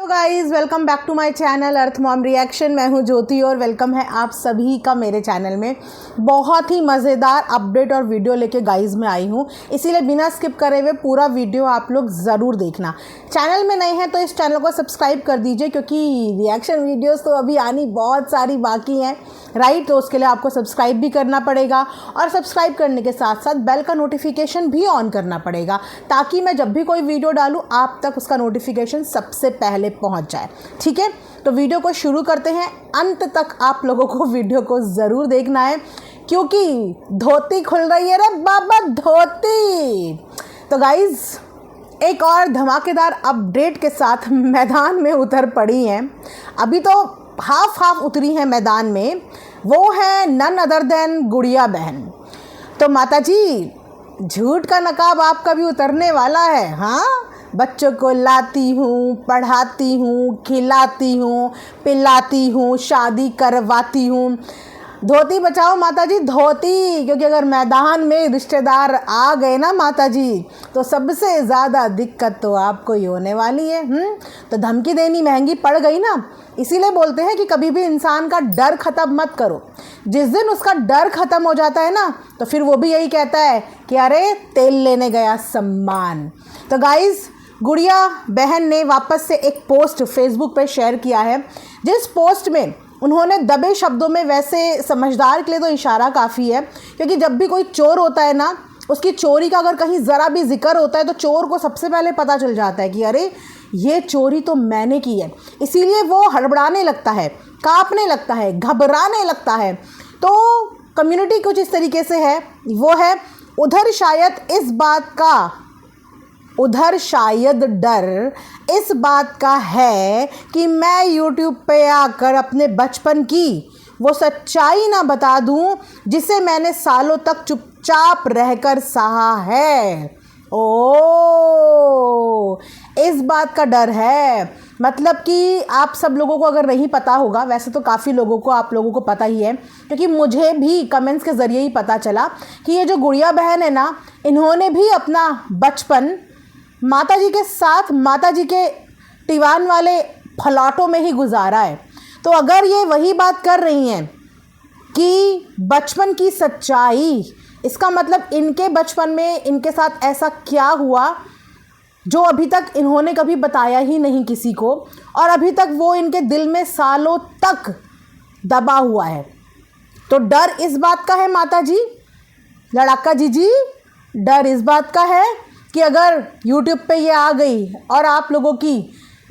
Hello guys, welcome back to my channel earth mom reaction. मैं हूं ज्योति और welcome है आप सभी का मेरे चैनल में। बहुत ही मज़ेदार अपडेट और वीडियो लेके गाइस मैं आई हूं, इसीलिए बिना स्किप करे हुए पूरा वीडियो आप लोग ज़रूर देखना। चैनल में नए हैं तो इस चैनल को सब्सक्राइब कर दीजिए, क्योंकि रिएक्शन वीडियोज़ तो अभी आनी बहुत सारी बाकी हैं, राइट। तो उसके लिए आपको सब्सक्राइब भी करना पड़ेगा और सब्सक्राइब करने के साथ साथ बेल का नोटिफिकेशन भी ऑन करना पड़ेगा, ताकि मैं जब भी कोई वीडियो डालूँ आप तक उसका नोटिफिकेशन सबसे पहले पहुंच जाए। ठीक है, तो वीडियो को शुरू करते हैं। अंत तक आप लोगों को वीडियो को ज़रूर देखना है, क्योंकि धोती खुल रही है रे बाबा, धोती। तो गाइज एक और धमाकेदार अपडेट के साथ मैदान में उतर पड़ी हैं। अभी तो हाफ उतरी हैं मैदान में, वो है नन अदर देन गुड़िया बहन। तो माताजी, झूठ का नकाब आपका भी उतरने वाला है। हाँ, बच्चों को लाती हूँ, पढ़ाती हूँ, खिलाती हूँ, पिलाती हूँ, शादी करवाती हूँ। धोती बचाओ माताजी, धोती। क्योंकि अगर मैदान में रिश्तेदार आ गए ना माताजी, तो सबसे ज़्यादा दिक्कत तो आपको ही होने वाली है। तो धमकी देनी महंगी पड़ गई ना। इसीलिए बोलते हैं कि कभी भी इंसान का डर ख़त्म मत करो। जिस दिन उसका डर ख़त्म हो जाता है ना, तो फिर वो भी यही कहता है कि अरे तेल लेने गया सम्मान। तो गाइज़, गुड़िया बहन ने वापस से एक पोस्ट फेसबुक पे शेयर किया है, जिस पोस्ट में उन्होंने दबे शब्दों में, वैसे समझदार के लिए तो इशारा काफ़ी है, क्योंकि जब भी कोई चोर होता है ना, उसकी चोरी का अगर कहीं ज़रा भी जिक्र होता है तो चोर को सबसे पहले पता चल जाता है कि अरे ये चोरी तो मैंने की है। इसीलिए वो हड़बड़ाने लगता है, काँपने लगता है, घबराने लगता है। तो कम्युनिटी कुछ इस तरीके से है, वो है उधर शायद डर इस बात का है कि मैं YouTube पे आकर अपने बचपन की वो सच्चाई ना बता दूं, जिसे मैंने सालों तक चुपचाप रहकर सहा है। ओ, इस बात का डर है। मतलब कि आप सब लोगों को अगर नहीं पता होगा, वैसे तो काफ़ी लोगों को, आप लोगों को पता ही है, क्योंकि मुझे भी कमेंट्स के ज़रिए ही पता चला कि ये जो गुड़िया बहन है ना, इन्होंने भी अपना बचपन माताजी के साथ, माताजी के टीवान वाले फलाटों में ही गुजारा है। तो अगर ये वही बात कर रही हैं कि बचपन की सच्चाई, इसका मतलब इनके बचपन में इनके साथ ऐसा क्या हुआ जो अभी तक इन्होंने कभी बताया ही नहीं किसी को, और अभी तक वो इनके दिल में सालों तक दबा हुआ है। तो डर इस बात का है माताजी, लड़ाका जीजी, डर इस बात का है कि अगर YouTube पे ये आ गई और आप लोगों की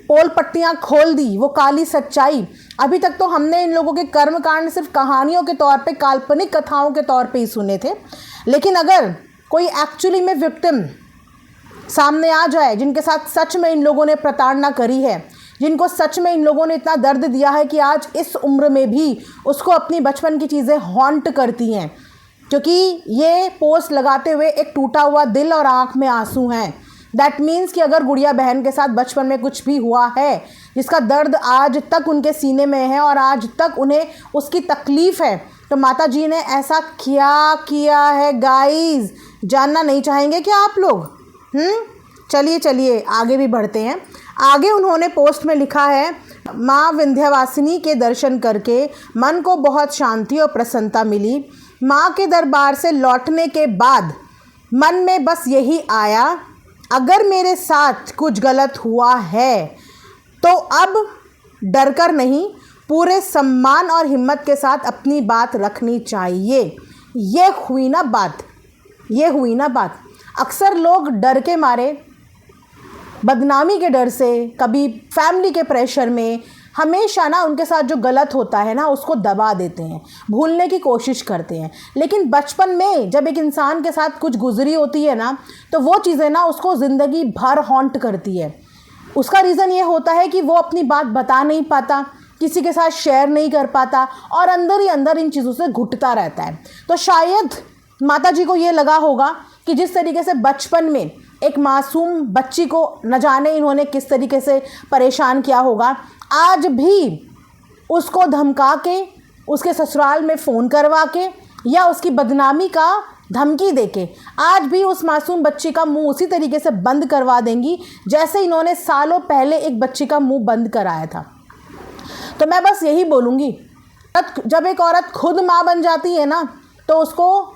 पोल पट्टियाँ खोल दी, वो काली सच्चाई। अभी तक तो हमने इन लोगों के कर्मकांड सिर्फ कहानियों के तौर पे, काल्पनिक कथाओं के तौर पे ही सुने थे, लेकिन अगर कोई एक्चुअली में विक्टिम सामने आ जाए, जिनके साथ सच में इन लोगों ने प्रताड़ना करी है, जिनको सच में इन लोगों ने इतना दर्द दिया है कि आज इस उम्र में भी उसको अपनी बचपन की चीज़ें हॉन्ट करती हैं, क्योंकि ये पोस्ट लगाते हुए एक टूटा हुआ दिल और आंख में आंसू हैं। दैट मीन्स कि अगर गुड़िया बहन के साथ बचपन में कुछ भी हुआ है, जिसका दर्द आज तक उनके सीने में है और आज तक उन्हें उसकी तकलीफ़ है, तो माता जी ने ऐसा क्या किया है गाइस, जानना नहीं चाहेंगे क्या आप लोग? चलिए आगे भी बढ़ते हैं। आगे उन्होंने पोस्ट में लिखा है, माँ विंध्यवासिनी के दर्शन करके मन को बहुत शांति और प्रसन्नता मिली। माँ के दरबार से लौटने के बाद मन में बस यही आया, अगर मेरे साथ कुछ गलत हुआ है तो अब डर कर नहीं, पूरे सम्मान और हिम्मत के साथ अपनी बात रखनी चाहिए। ये हुई ना बात। अक्सर लोग डर के मारे, बदनामी के डर से, कभी फैमिली के प्रेशर में, हमेशा ना उनके साथ जो गलत होता है ना उसको दबा देते हैं, भूलने की कोशिश करते हैं। लेकिन बचपन में जब एक इंसान के साथ कुछ गुजरी होती है ना, तो वो चीज़ें ना उसको ज़िंदगी भर हॉन्ट करती है। उसका रीज़न ये होता है कि वो अपनी बात बता नहीं पाता, किसी के साथ शेयर नहीं कर पाता, और अंदर ही अंदर इन चीज़ों से घुटता रहता है। तो शायद माता जी को ये लगा होगा कि जिस तरीके से बचपन में एक मासूम बच्ची को न जाने इन्होंने किस तरीके से परेशान किया होगा, आज भी उसको धमका के, उसके ससुराल में फ़ोन करवा के, या उसकी बदनामी का धमकी देके आज भी उस मासूम बच्ची का मुंह उसी तरीके से बंद करवा देंगी जैसे इन्होंने सालों पहले एक बच्ची का मुंह बंद कराया था। तो मैं बस यही बोलूँगी, जब एक औरत खुद माँ बन जाती है ना, तो उसको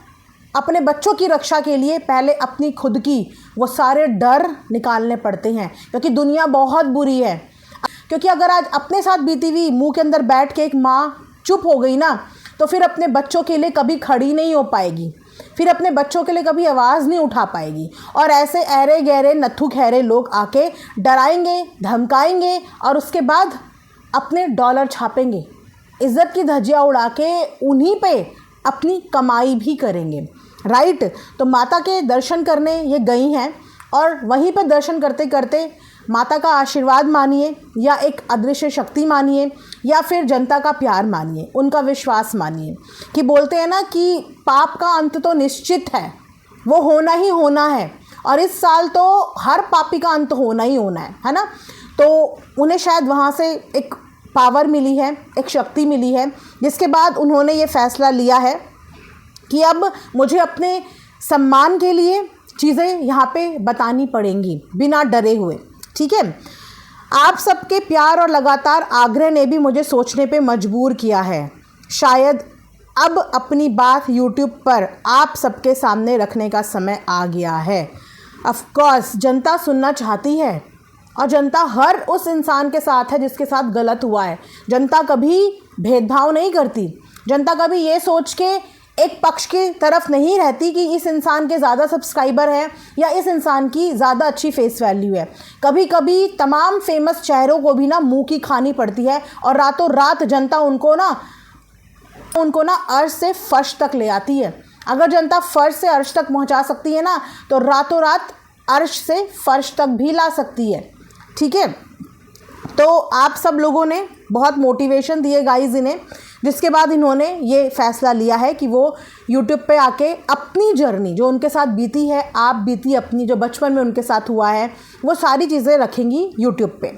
अपने बच्चों की रक्षा के लिए पहले अपनी खुद की वो सारे डर निकालने पड़ते हैं, क्योंकि दुनिया बहुत बुरी है। क्योंकि अगर आज अपने साथ बीती हुई मुंह के अंदर बैठ के एक माँ चुप हो गई ना, तो फिर अपने बच्चों के लिए कभी खड़ी नहीं हो पाएगी, फिर अपने बच्चों के लिए कभी आवाज़ नहीं उठा पाएगी। और ऐसे अहरे गहरे नत्थु खैरे लोग आके डराएंगे, धमकाएंगे और उसके बाद अपने डॉलर छापेंगे, इज़्ज़त की धज्जियाँ उड़ा के उन्हीं पे अपनी कमाई भी करेंगे, राइट। तो माता के दर्शन करने ये गई हैं और वहीं पर दर्शन करते करते माता का आशीर्वाद मानिए या एक अदृश्य शक्ति मानिए या फिर जनता का प्यार मानिए, उनका विश्वास मानिए कि बोलते हैं ना कि पाप का अंत तो निश्चित है, वो होना ही होना है। और इस साल तो हर पापी का अंत होना ही होना है ना। तो उन्हें शायद वहाँ से एक पावर मिली है, एक शक्ति मिली है, जिसके बाद उन्होंने ये फ़ैसला लिया है कि अब मुझे अपने सम्मान के लिए चीज़ें यहाँ पे बतानी पड़ेंगी बिना डरे हुए, ठीक है। आप सबके प्यार और लगातार आग्रह ने भी मुझे सोचने पे मजबूर किया है। शायद अब अपनी बात YouTube पर आप सबके सामने रखने का समय आ गया है। ऑफ कोर्स जनता सुनना चाहती है और जनता हर उस इंसान के साथ है जिसके साथ गलत हुआ है। जनता कभी भेदभाव नहीं करती, जनता कभी ये सोच के एक पक्ष की तरफ नहीं रहती कि इस इंसान के ज़्यादा सब्सक्राइबर है या इस इंसान की ज़्यादा अच्छी फेस वैल्यू है। कभी कभी तमाम फेमस चेहरों को भी ना मुंह की खानी पड़ती है और रातों रात जनता उनको ना अर्श से फर्श तक ले आती है। अगर जनता फर्श से अर्श तक पहुंचा सकती है ना, तो रातों रात अर्श से फर्श तक भी ला सकती है, ठीक है। तो आप सब लोगों ने बहुत मोटिवेशन दिए गाइस इन्हें, जिसके बाद इन्होंने ये फ़ैसला लिया है कि वो यूट्यूब पे आके अपनी जर्नी जो उनके साथ बीती है, आप बीती अपनी जो बचपन में उनके साथ हुआ है, वो सारी चीज़ें रखेंगी यूट्यूब पे।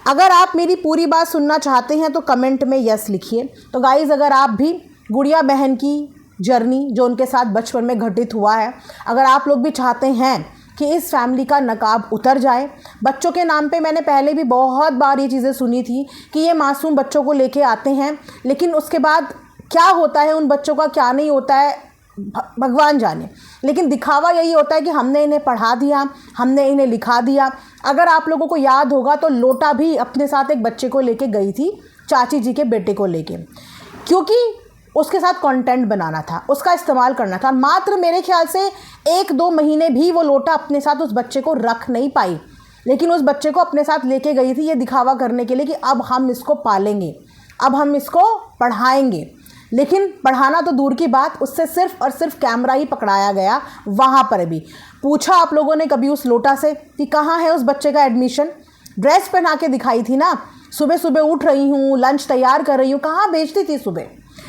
अगर आप मेरी पूरी बात सुनना चाहते हैं तो कमेंट में यस लिखिए। तो गाइज़, अगर आप भी गुड़िया बहन की जर्नी जो उनके साथ बचपन में घटित हुआ है, अगर आप लोग भी चाहते हैं कि इस फैमिली का नकाब उतर जाए। बच्चों के नाम पे मैंने पहले भी बहुत बार ये चीज़ें सुनी थी कि ये मासूम बच्चों को लेके आते हैं, लेकिन उसके बाद क्या होता है उन बच्चों का, क्या नहीं होता है, भगवान जाने। लेकिन दिखावा यही होता है कि हमने इन्हें पढ़ा दिया, हमने इन्हें लिखा दिया। अगर आप लोगों को याद होगा तो लोटा भी अपने साथ एक बच्चे को लेके गई थी, चाची जी के बेटे को लेके, क्योंकि उसके साथ कंटेंट बनाना था, उसका इस्तेमाल करना था। मात्र मेरे ख्याल से 1-2 महीने भी वो लोटा अपने साथ उस बच्चे को रख नहीं पाई, लेकिन उस बच्चे को अपने साथ लेके गई थी ये दिखावा करने के लिए कि अब हम इसको पालेंगे, अब हम इसको पढ़ाएंगे। लेकिन पढ़ाना तो दूर की बात, उससे सिर्फ और सिर्फ कैमरा ही पकड़ाया गया। वहाँ पर भी पूछा आप लोगों ने कभी उस लोटा से कि कहाँ है उस बच्चे का एडमिशन? ड्रेस पहना के दिखाई थी ना, सुबह सुबह उठ रही हूँ, लंच तैयार कर रही हूँ, कहाँ भेजती थी सुबह?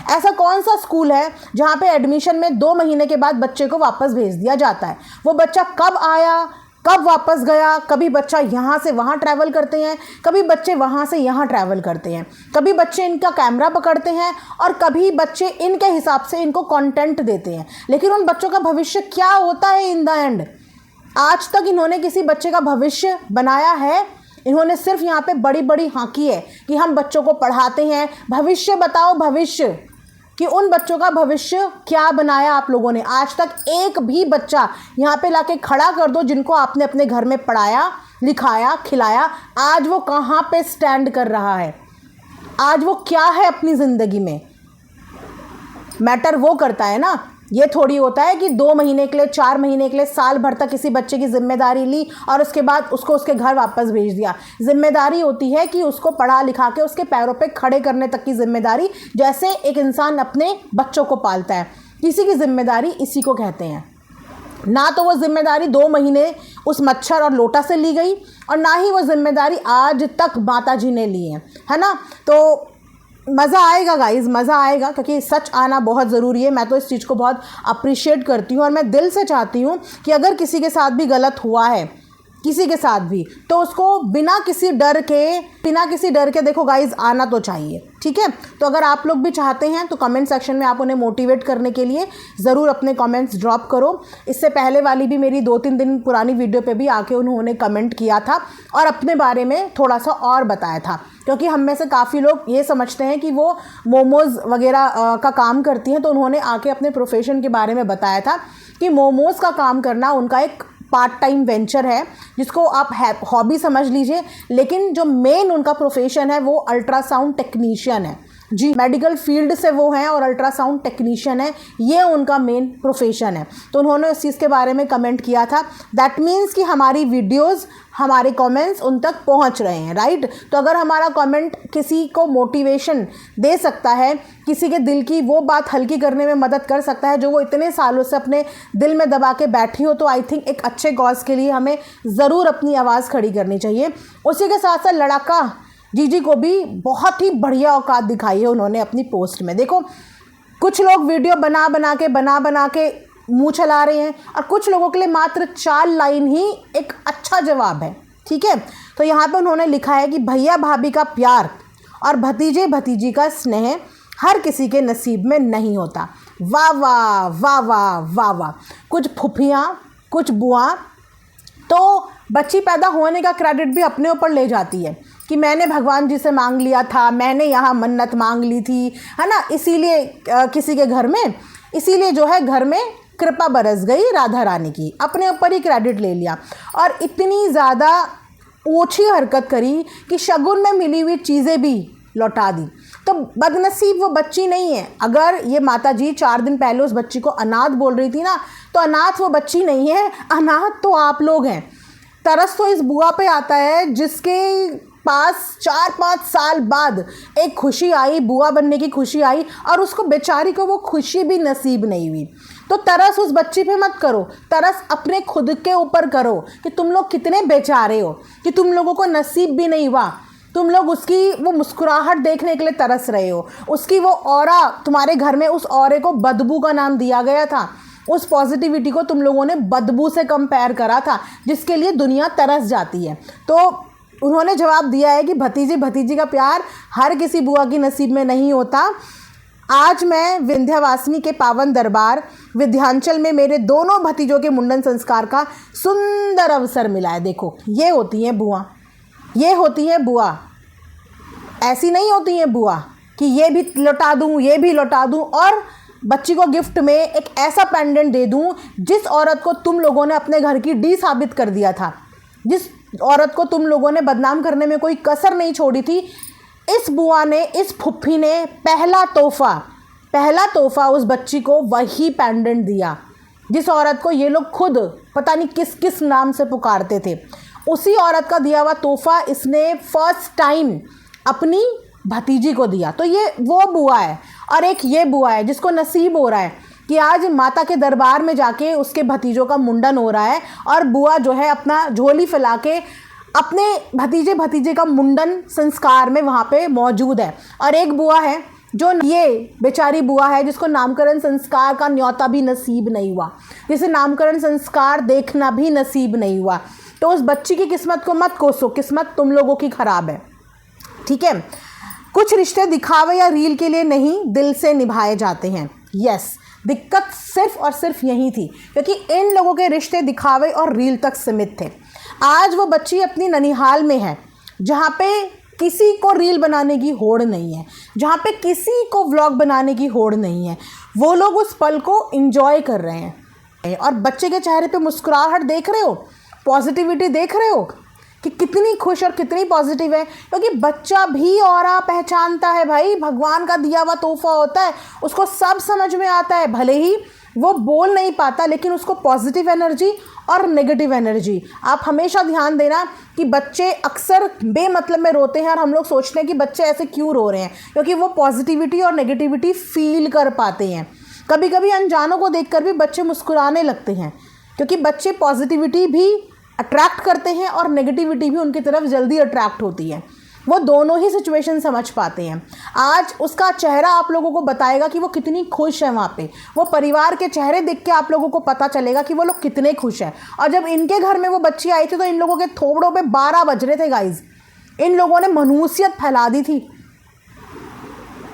ऐसा कौन सा स्कूल है जहाँ पे एडमिशन में 2 महीने के बाद बच्चे को वापस भेज दिया जाता है? वो बच्चा कब आया, कब वापस गया? कभी बच्चा यहाँ से वहाँ ट्रैवल करते हैं, कभी बच्चे वहाँ से यहाँ ट्रैवल करते हैं, कभी बच्चे इनका कैमरा पकड़ते हैं और कभी बच्चे इनके हिसाब से इनको कंटेंट देते हैं। लेकिन उन बच्चों का भविष्य क्या होता है इन द एंड? आज तक इन्होंने किसी बच्चे का भविष्य बनाया है? इन्होंने सिर्फ यहाँ पे बड़ी बड़ी हाँकी है कि हम बच्चों को पढ़ाते हैं। भविष्य बताओ, भविष्य कि उन बच्चों का भविष्य क्या बनाया आप लोगों ने? आज तक एक भी बच्चा यहाँ पे लाके खड़ा कर दो जिनको आपने अपने घर में पढ़ाया, लिखाया, खिलाया, आज वो कहाँ पे स्टैंड कर रहा है? आज वो क्या है अपनी ज़िंदगी में? मैटर वो करता है ना, ये थोड़ी होता है कि 2 महीने के लिए, 4 महीने के लिए, साल भर तक किसी बच्चे की जिम्मेदारी ली और उसके बाद उसको उसके घर वापस भेज दिया। जिम्मेदारी होती है कि उसको पढ़ा लिखा के उसके पैरों पे खड़े करने तक की जिम्मेदारी, जैसे एक इंसान अपने बच्चों को पालता है। किसी की जिम्मेदारी इसी को कहते हैं। ना तो वो जिम्मेदारी 2 महीने उस मच्छर और लोटा से ली गई और ना ही वो जिम्मेदारी आज तक माता जी ने ली है ना। तो मज़ा आएगा गाइज़, मज़ा आएगा, क्योंकि सच आना बहुत ज़रूरी है। मैं तो इस चीज़ को बहुत अप्रिशिएट करती हूँ और मैं दिल से चाहती हूँ कि अगर किसी के साथ भी गलत हुआ है किसी के साथ भी, तो उसको बिना किसी डर के देखो गाइज आना तो चाहिए। ठीक है, तो अगर आप लोग भी चाहते हैं तो कमेंट सेक्शन में आप उन्हें मोटिवेट करने के लिए ज़रूर अपने कमेंट्स ड्रॉप करो। इससे पहले वाली भी मेरी 2-3 दिन पुरानी वीडियो पे भी आके उन्होंने कमेंट किया था और अपने बारे में थोड़ा सा और बताया था, क्योंकि हम में से काफ़ी लोग ये समझते हैं कि वो मोमोज़ वगैरह का काम करती हैं, तो उन्होंने आके अपने प्रोफेशन के बारे में बताया था कि मोमोज़ का काम करना उनका एक पार्ट टाइम वेंचर है, जिसको आप हॉबी समझ लीजिए, लेकिन जो मेन उनका प्रोफेशन है वो अल्ट्रासाउंड टेक्नीशियन है। जी, मेडिकल फील्ड से वो हैं और अल्ट्रासाउंड टेक्नीशियन है, ये उनका मेन प्रोफेशन है। तो उन्होंने उस चीज़ के बारे में कमेंट किया था। दैट मीन्स कि हमारी वीडियोस, हमारे कमेंट्स उन तक पहुंच रहे हैं, राइट। तो अगर हमारा कमेंट किसी को मोटिवेशन दे सकता है, किसी के दिल की वो बात हल्की करने में मदद कर सकता है जो वो इतने सालों से अपने दिल में दबा के बैठी हो, तो आई थिंक एक अच्छे कॉज के लिए हमें ज़रूर अपनी आवाज़ खड़ी करनी चाहिए। उसी के साथ साथ लड़ाका जीजी को भी बहुत ही बढ़िया औकात दिखाई है उन्होंने अपनी पोस्ट में। देखो, कुछ लोग वीडियो बना बना के मुँह चला रहे हैं और कुछ लोगों के लिए मात्र 4 लाइन ही एक अच्छा जवाब है। ठीक है, तो यहाँ पे उन्होंने लिखा है कि भैया भाभी का प्यार और भतीजे भतीजी का स्नेह हर किसी के नसीब में नहीं होता। वाह वाह वाह वाह वाह वाह। कुछ फुफियाँ, कुछ बुआ तो बच्ची पैदा होने का क्रेडिट भी अपने ऊपर ले जाती है कि मैंने भगवान जी से मांग लिया था, मैंने यहाँ मन्नत मांग ली थी, है ना, इसीलिए किसी के घर में, इसीलिए जो है घर में कृपा बरस गई राधा रानी की, अपने ऊपर ही क्रेडिट ले लिया और इतनी ज़्यादा ओछी हरकत करी कि शगुन में मिली हुई चीज़ें भी लौटा दी। तो बदनसीब वो बच्ची नहीं है। अगर ये माता जी 4 दिन पहले उस बच्ची को अनाथ बोल रही थी ना, तो अनाथ वो बच्ची नहीं है, अनाथ तो आप लोग हैं। तरस तो इस बुआ पे आता है जिसके पास 4-5 साल बाद एक खुशी आई, बुआ बनने की खुशी आई, और उसको बेचारी को वो खुशी भी नसीब नहीं हुई। तो तरस उस बच्ची पे मत करो, तरस अपने खुद के ऊपर करो कि तुम लोग कितने बेचारे हो, कि तुम लोगों को नसीब भी नहीं हुआ। तुम लोग उसकी वो मुस्कुराहट देखने के लिए तरस रहे हो, उसकी वो ऑरा, तुम्हारे घर में उस ऑरे को बदबू का नाम दिया गया था, उस पॉजिटिविटी को तुम लोगों ने बदबू से कंपेयर करा था, जिसके लिए दुनिया तरस जाती है। तो उन्होंने जवाब दिया है कि भतीजे भतीजी का प्यार हर किसी बुआ की नसीब में नहीं होता। आज मैं विंध्यवासिनी के पावन दरबार विंध्याचल में मेरे दोनों भतीजों के मुंडन संस्कार का सुंदर अवसर मिला है। देखो, ये होती हैं बुआ, ये होती है बुआ। ऐसी नहीं होती हैं बुआ कि ये भी लौटा दूँ, ये भी लौटा दूँ और बच्ची को गिफ्ट में एक ऐसा पेंडेंट दे दूँ जिस औरत को तुम लोगों ने अपने घर की डी साबित कर दिया था, जिस औरत को तुम लोगों ने बदनाम करने में कोई कसर नहीं छोड़ी थी। इस बुआ ने, इस फुफ्फी ने पहला तोहफा उस बच्ची को वही पेंडेंट दिया जिस औरत को ये लोग खुद पता नहीं किस किस नाम से पुकारते थे। उसी औरत का दिया हुआ तोहफा इसने फर्स्ट टाइम अपनी भतीजी को दिया। तो ये वो बुआ है। और एक ये बुआ है जिसको नसीब हो रहा है कि आज माता के दरबार में जाके उसके भतीजों का मुंडन हो रहा है और बुआ जो है अपना झोली फैला के अपने भतीजे का मुंडन संस्कार में वहाँ पे मौजूद है। और एक बुआ है जो ये बेचारी बुआ है जिसको नामकरण संस्कार का न्योता भी नसीब नहीं हुआ, जिसे नामकरण संस्कार देखना भी नसीब नहीं हुआ। तो उस बच्ची की किस्मत को मत कोसो, किस्मत तुम लोगों की खराब है। ठीक है, कुछ रिश्ते दिखावे या रील के लिए नहीं, दिल से निभाए जाते हैं। यस, दिक्कत सिर्फ और सिर्फ यही थी क्योंकि इन लोगों के रिश्ते दिखावे और रील तक सीमित थे। आज वो बच्ची अपनी ननिहाल में है जहाँ पे किसी को रील बनाने की होड़ नहीं है, जहाँ पे किसी को व्लॉग बनाने की होड़ नहीं है। वो लोग उस पल को एंजॉय कर रहे हैं और बच्चे के चेहरे पे मुस्कुराहट देख रहे हो, पॉजिटिविटी देख रहे हो कि कितनी खुश और कितनी पॉजिटिव है। क्योंकि बच्चा भी ऑरा पहचानता है भाई, भगवान का दिया हुआ तोहफा होता है, उसको सब समझ में आता है। भले ही वो बोल नहीं पाता लेकिन उसको पॉजिटिव एनर्जी और नेगेटिव एनर्जी, आप हमेशा ध्यान देना कि बच्चे अक्सर बेमतलब में रोते हैं और हम लोग सोचते हैं कि बच्चे ऐसे क्यों रो रहे हैं, क्योंकि वो पॉजिटिविटी और नेगेटिविटी फील कर पाते हैं। कभी कभी अनजानों को देखकर भी बच्चे मुस्कुराने लगते हैं क्योंकि बच्चे पॉजिटिविटी भी अट्रैक्ट करते हैं और नेगेटिविटी भी उनकी तरफ जल्दी अट्रैक्ट होती है। वो दोनों ही सिचुएशन समझ पाते हैं। आज उसका चेहरा आप लोगों को बताएगा कि वो कितनी खुश है वहाँ पे। वो परिवार के चेहरे देख के आप लोगों को पता चलेगा कि वो लोग कितने खुश हैं। और जब इनके घर में वो बच्ची आई थी तो इन लोगों के थोबड़ों पे 12 बज रहे थे गाइज। इन लोगों ने मनुष्यत फैला दी थी।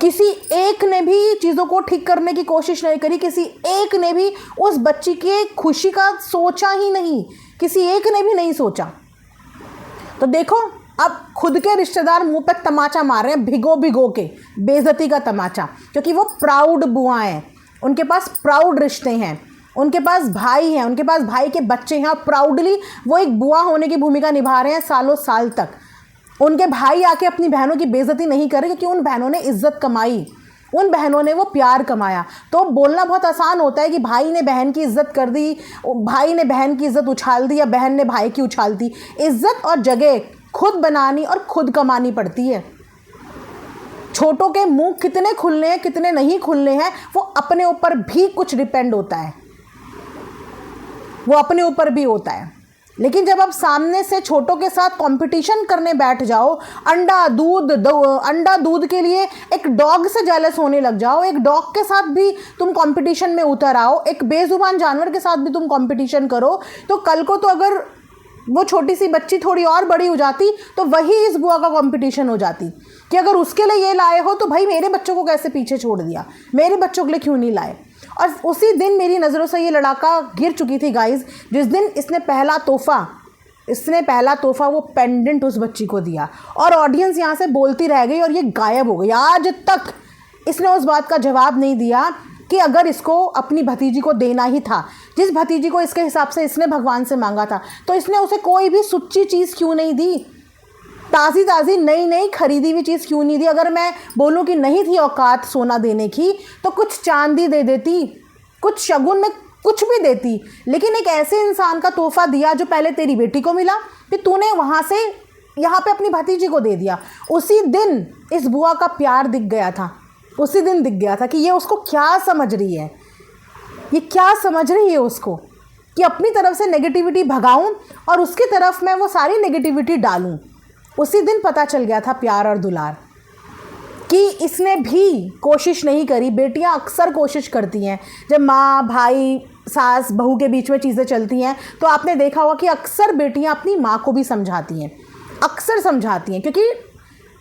किसी एक ने भी चीज़ों को ठीक करने की कोशिश नहीं करी। किसी एक ने भी उस बच्ची की खुशी का सोचा ही नहीं। किसी एक ने भी नहीं सोचा। तो देखो, अब खुद के रिश्तेदार मुंह पे तमाचा मार रहे हैं, भिगो भिगो के, बेइज्जती का तमाचा। क्योंकि वो प्राउड बुआ हैं, उनके पास प्राउड रिश्ते हैं, उनके पास भाई हैं, उनके पास भाई के बच्चे हैं और प्राउडली वो एक बुआ होने की भूमिका निभा रहे हैं सालों साल तक। उनके भाई आके अपनी बहनों की बेइज्जती नहीं कर रहे क्योंकि उन बहनों ने इज्जत कमाई, उन बहनों ने वो प्यार कमाया। तो बोलना बहुत आसान होता है कि भाई ने बहन की इज्जत कर दी, भाई ने बहन की इज्जत उछाल दी या बहन ने भाई की उछाल दी। इज्जत और जगह खुद बनानी और खुद कमानी पड़ती है। छोटों के मुंह कितने खुलने हैं कितने नहीं खुलने हैं वो अपने ऊपर भी कुछ डिपेंड होता है, वो अपने ऊपर भी होता है। लेकिन जब आप सामने से छोटों के साथ कंपटीशन करने बैठ जाओ, अंडा दूध के लिए एक डॉग से जेलस होने लग जाओ, एक डॉग के साथ भी तुम कंपटीशन में उतर आओ, एक बेजुबान जानवर के साथ भी तुम कंपटीशन करो, तो कल को तो अगर वो छोटी सी बच्ची थोड़ी और बड़ी हो जाती तो वही इस बुआ का कंपटीशन हो जाती कि अगर उसके लिए ये लाए हो तो भाई मेरे बच्चों को कैसे पीछे छोड़ दिया, मेरे बच्चों के लिए क्यों नहीं लाए। और उसी दिन मेरी नज़रों से ये लड़ाका गिर चुकी थी गाइज, जिस दिन इसने पहला तोहफा वो पेंडेंट उस बच्ची को दिया और ऑडियंस यहाँ से बोलती रह गई और ये गायब हो गई। आज तक इसने उस बात का जवाब नहीं दिया कि अगर इसको अपनी भतीजी को देना ही था, जिस भतीजी को इसके हिसाब से इसने भगवान से मांगा था, तो इसने उसे कोई भी सुच्ची चीज़ क्यों नहीं दी, ताज़ी नई खरीदी हुई चीज़ क्यों नहीं दी। अगर मैं बोलूँ कि नहीं थी औकात सोना देने की तो कुछ चांदी दे देती, कुछ शगुन में कुछ भी देती, लेकिन एक ऐसे इंसान का तोहफा दिया जो पहले तेरी बेटी को मिला, फिर तूने वहाँ से यहाँ पे अपनी भतीजी को दे दिया। उसी दिन इस बुआ का प्यार दिख गया था, उसी दिन दिख गया था कि ये उसको क्या समझ रही है, ये क्या समझ रही है उसको, कि अपनी तरफ से नेगेटिविटी भगाऊं और उसकी तरफ मैं वो सारी नेगेटिविटी डालूं। उसी दिन पता चल गया था प्यार और दुलार कि इसने भी कोशिश नहीं करी। बेटियां अक्सर कोशिश करती हैं, जब माँ भाई सास बहू के बीच में चीज़ें चलती हैं तो आपने देखा होगा कि अक्सर बेटियां अपनी माँ को भी समझाती हैं, अक्सर समझाती हैं, क्योंकि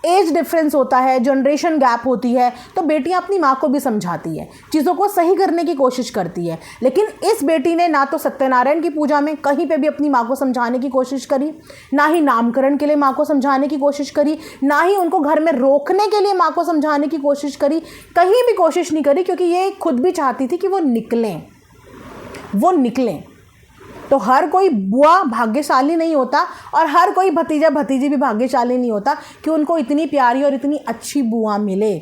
एज डिफरेंस होता है, जनरेशन गैप होती है, तो बेटियां अपनी माँ को भी समझाती है, चीज़ों को सही करने की कोशिश करती है। लेकिन इस बेटी ने ना तो सत्यनारायण की पूजा में कहीं पे भी अपनी माँ को समझाने की कोशिश करी, ना ही नामकरण के लिए माँ को समझाने की कोशिश करी, ना ही उनको घर में रोकने के लिए माँ को समझाने की कोशिश करी, कहीं भी कोशिश नहीं करी, क्योंकि ये खुद भी चाहती थी कि वो निकलें। तो हर कोई बुआ भाग्यशाली नहीं होता और हर कोई भतीजा भतीजी भी भाग्यशाली नहीं होता कि उनको इतनी प्यारी और इतनी अच्छी बुआ मिले।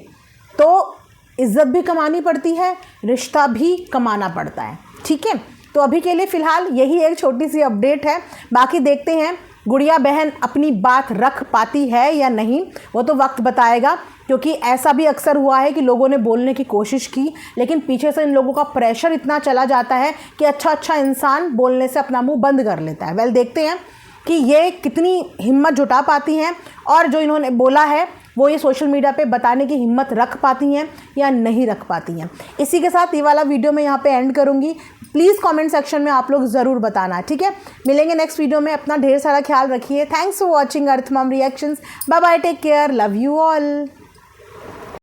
तो इज़्ज़त भी कमानी पड़ती है, रिश्ता भी कमाना पड़ता है, ठीक है। तो अभी के लिए फ़िलहाल यही एक छोटी सी अपडेट है, बाकी देखते हैं गुड़िया बहन अपनी बात रख पाती है या नहीं, वो तो वक्त बताएगा। क्योंकि ऐसा भी अक्सर हुआ है कि लोगों ने बोलने की कोशिश की, लेकिन पीछे से इन लोगों का प्रेशर इतना चला जाता है कि अच्छा इंसान बोलने से अपना मुंह बंद कर लेता है। वेल, देखते हैं कि ये कितनी हिम्मत जुटा पाती हैं और जो इन्होंने बोला है वो ये सोशल मीडिया पे बताने की हिम्मत रख पाती हैं या नहीं रख पाती हैं। इसी के साथ ये वाला वीडियो मैं यहाँ पे एंड करूँगी। प्लीज़ कमेंट सेक्शन में आप लोग ज़रूर बताना, ठीक है। मिलेंगे नेक्स्ट वीडियो में, अपना ढेर सारा ख्याल रखिए। Thanks for watching earth mom reactions. Bye bye, take care, love you all.